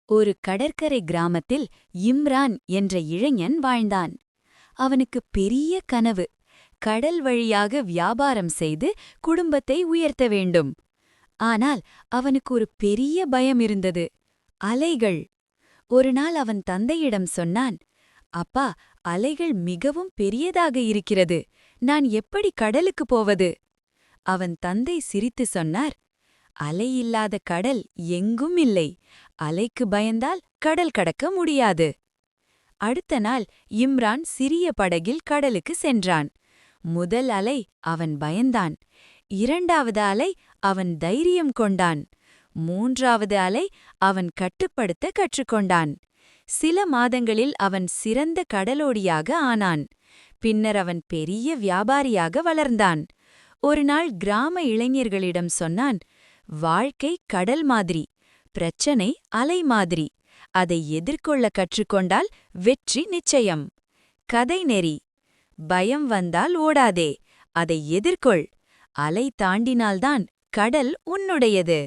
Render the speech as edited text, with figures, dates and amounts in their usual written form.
ஒரு கடற்கரை கிராமத்தில் இம்ரான் என்ற இளைஞன் வாழ்ந்தான். அவனுக்கு பெரிய கனவு, கடல் வழியாக வியாபாரம் செய்து குடும்பத்தை உயர்த்த வேண்டும். ஆனால் அவனுக்கு ஒரு பெரிய பயம் இருந்தது, அலைகள். ஒருநாள் அவன் தந்தையிடம் சொன்னான், அப்பா, அலைகள் மிகவும் பெரியதாக இருக்கிறது, நான் எப்படி கடலுக்கு போவது? அவன் தந்தை சிரித்து சொன்னார், அலையில்லாத கடல் எங்கும் இல்லை, அலைக்கு பயந்தால் கடல் கடக்க முடியாது. அடுத்த நாள் இம்ரான் சிறிய படகில் கடலுக்கு சென்றான். முதல் அலை அவன் பயந்தான். இரண்டாவது அலை அவன் தைரியம் கொண்டான். மூன்றாவது அலை அவன் கட்டுப்படுத்த கற்றுக்கொண்டான். சில மாதங்களில் அவன் சிறந்த கடலோடியாக ஆனான். பின்னர் அவன் பெரிய வியாபாரியாக வளர்ந்தான். ஒருநாள் கிராம இளைஞர்களிடம் சொன்னான், வாழ்க்கை கடல் மாதிரி, பிரச்சனை அலை மாதிரி. அதை எதிர்கொள்ள கற்றுக்கொண்டால் வெற்றி நிச்சயம். கதை நெறி: பயம் வந்தால் ஓடாதே, அதை எதிர்கொள். அலை தாண்டினால்தான் கடல் உன்னுடையது.